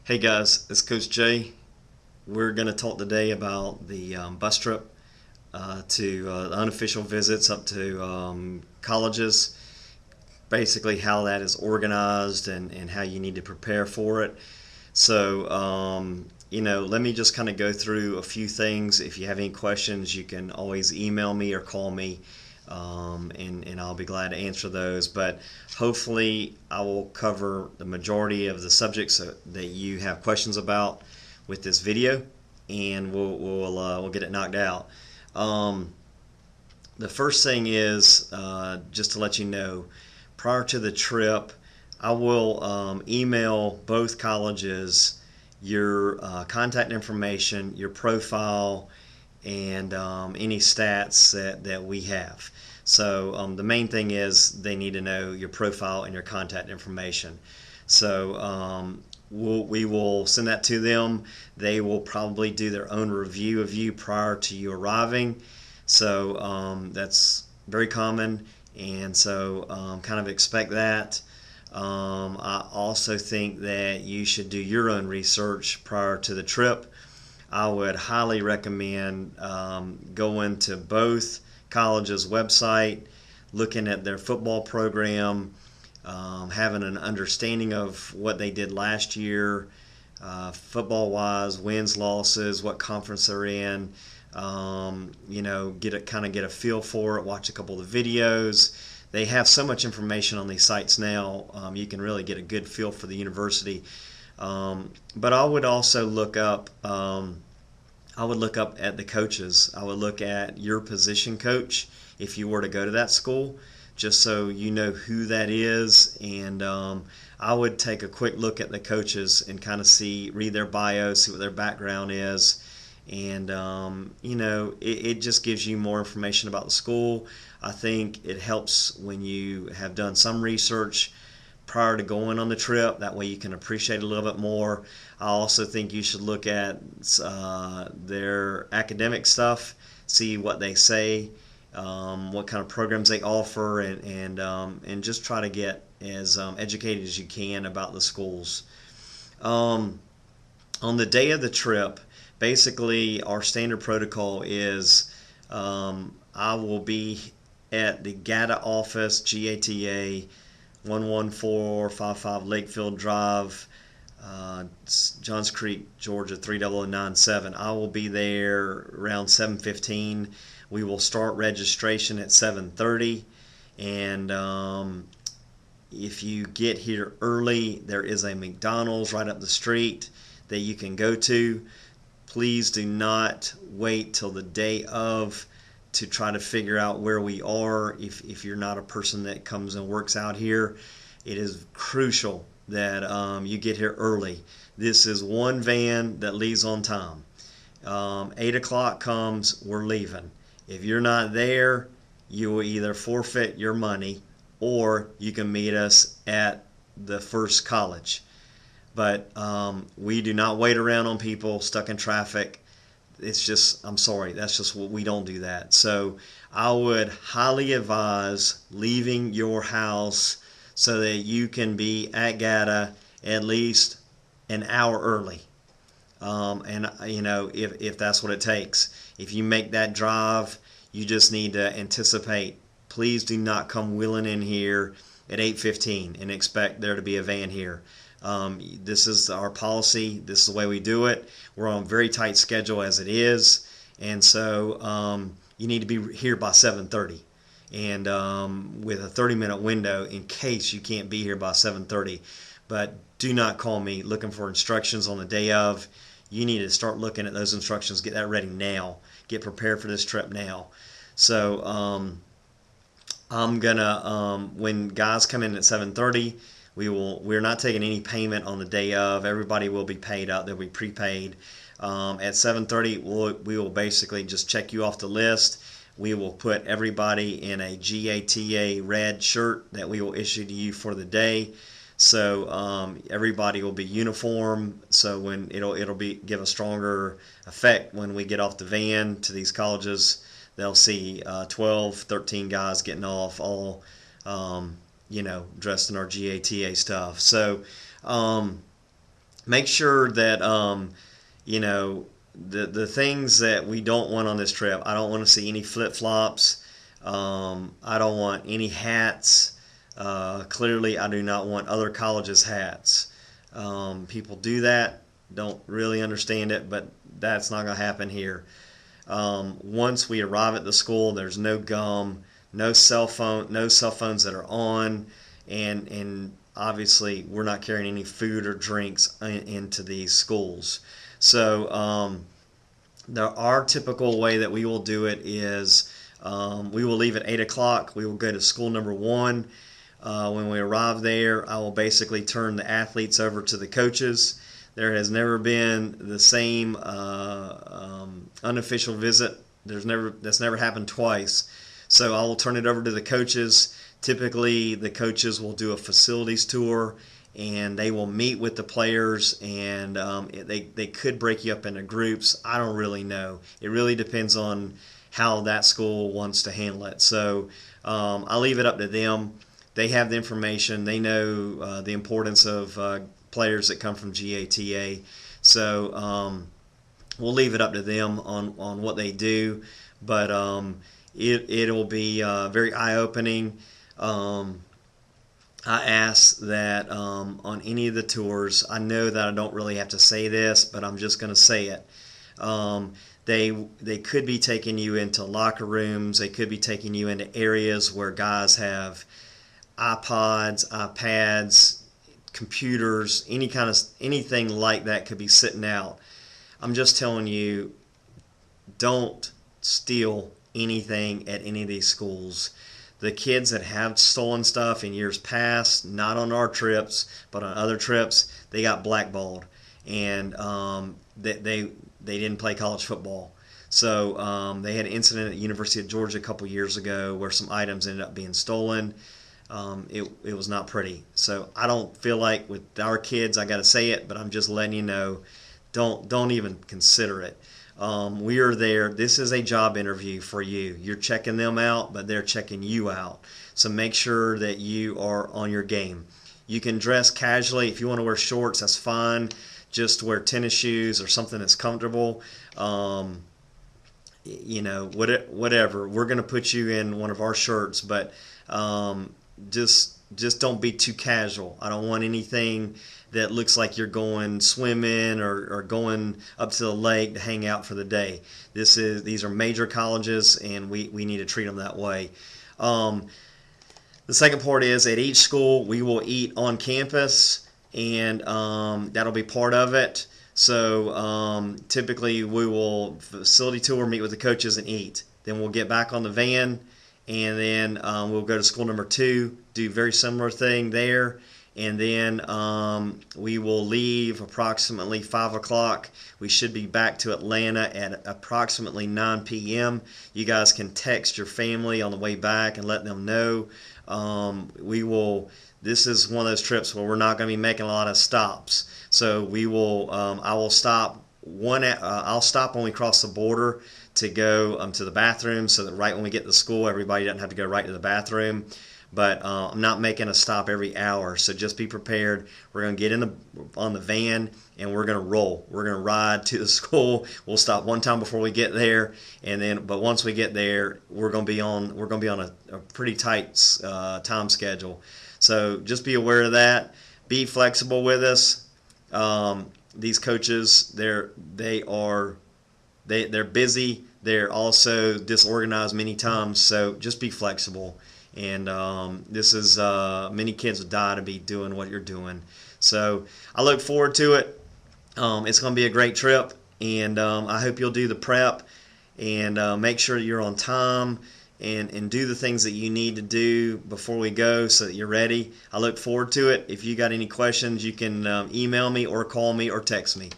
Hey guys, it's Coach Jay. We're going to talk today about the bus trip to the unofficial visits up to colleges, basically how that is organized and how you need to prepare for it. So, let me just kind of go through a few things. If you have any questions, you can always email me or call me, and I'll be glad to answer those. But hopefully, I will cover the majority of the subjects that you have questions about with this video, and we'll get it knocked out. Um, the first thing is just to let you know, prior to the trip, I will email both colleges your contact information, your profile, and any stats that we have. So the main thing is they need to know your profile and your contact information. So we will send that to them. They will probably do their own review of you prior to you arriving. So that's very common, and so kind of expect that. I also think that you should do your own research prior to the trip. I would highly recommend going to both colleges' website, looking at their football program, having an understanding of what they did last year, football-wise, wins, losses, what conference they're in. Get a feel for it. Watch a couple of the videos. They have so much information on these sites now. You can really get a good feel for the university. But I would also look up. I would look up at the coaches. I would look at your position coach if you were to go to that school, just so you know who that is. And I would take a quick look at the coaches and kind of read their bio, see what their background is. And it just gives you more information about the school. I think it helps when you have done some research prior to going on the trip. That way you can appreciate it a little bit more. I also think you should look at their academic stuff, see what they say, what kind of programs they offer, and just try to get as educated as you can about the schools. On the day of the trip, basically our standard protocol is I will be at the GATA office, GATA, 11455 Lakefield Drive, Johns Creek, Georgia 30097. I will be there around 7:15. We will start registration at 7:30, and if you get here early, there is a McDonald's right up the street that you can go to. Please do not wait till the day of to try to figure out where we are. If you're not a person that comes and works out here, it is crucial that you get here early. This is one van that leaves on time. 8 o'clock comes, we're leaving. If you're not there, you will either forfeit your money or you can meet us at the first college. But we do not wait around on people stuck in traffic. It's just, I'm sorry, that's just what we don't do that. So I would highly advise leaving your house so that you can be at GATA at least an hour early. If that's what it takes. If you make that drive, you just need to anticipate. Please do not come wheeling in here at 8:15 and expect there to be a van here. This is our policy. This is the way we do it. We're on a very tight schedule as it is, and so you need to be here by 7:30, and with a 30-minute window in case you can't be here by 7:30. But do not call me looking for instructions on the day of. You need to start looking at those instructions. Get that ready now. Get prepared for this trip now. So I'm gonna when guys come in at 7:30. We're not taking any payment on the day of. Everybody will be paid out. They'll be prepaid. At 7:30, we will basically just check you off the list. We will put everybody in a GATA red shirt that we will issue to you for the day. So everybody will be uniform. So when it'll give a stronger effect when we get off the van to these colleges. They'll see 12, 13 guys getting off, all dressed in our GATA stuff. So make sure that you know, the things that we don't want on this trip. I don't want to see any flip-flops. I don't want any hats. Clearly, I do not want other colleges' hats. People do that, don't really understand it, but that's not going to happen here. Once we arrive at the school, there's no gum, no cell phones that are on, and obviously we're not carrying any food or drinks into these schools. So our typical way that we will do it is we will leave at 8 o'clock. We will go to school number 1. When we arrive there, I will basically turn the athletes over to the coaches. There has never been the same unofficial visit. That's never happened twice. So I will turn it over to the coaches. Typically, the coaches will do a facilities tour, and they will meet with the players, and they could break you up into groups. I don't really know. It really depends on how that school wants to handle it. So I'll leave it up to them. They have the information. They know the importance of players that come from GATA. So we'll leave it up to them on what they do. But it'll be very eye-opening. I ask that on any of the tours, I know that I don't really have to say this, but I'm just going to say it. They could be taking you into locker rooms. They could be taking you into areas where guys have iPods, iPads, computers, anything like that could be sitting out. I'm just telling you, don't steal anything at any of these schools. The kids that have stolen stuff in years past, not on our trips, but on other trips, they got blackballed, and they didn't play college football. So they had an incident at the University of Georgia a couple years ago where some items ended up being stolen. It was not pretty. So I don't feel like with our kids, I got to say it, but I'm just letting you know, don't even consider it. We are there. This is a job interview for you. You're checking them out, but they're checking you out. So make sure that you are on your game. You can dress casually. If you want to wear shorts, that's fine. Just wear tennis shoes or something that's comfortable. Whatever. We're going to put you in one of our shirts, but just don't be too casual. I don't want anything that looks like you're going swimming or going up to the lake to hang out for the day. These are major colleges, and we need to treat them that way. The second part is at each school we will eat on campus, and that'll be part of it. So typically we will facility tour, meet with the coaches, and eat. Then we'll get back on the van, and then we'll go to school number 2, do a very similar thing there, and then we will leave approximately 5 o'clock. We should be back to Atlanta at approximately 9 p.m. You guys can text your family on the way back and let them know. This is one of those trips where we're not going to be making a lot of stops. So we will. I will stop I'll stop when we cross the border to go to the bathroom, so that right when we get to school, everybody doesn't have to go right to the bathroom. But I'm not making a stop every hour, so just be prepared. We're going to get on the van, and we're going to roll. We're going to ride to the school. We'll stop one time before we get there, but once we get there, we're going to be on a pretty tight time schedule. So just be aware of that. Be flexible with us. These coaches, they're busy. They're also disorganized many times. So just be flexible. And this is many kids would die to be doing what you're doing. So I look forward to it. It's going to be a great trip, and I hope you'll do the prep and make sure you're on time and do the things that you need to do before we go so that you're ready. I look forward to it. If you got any questions, you can email me or call me or text me.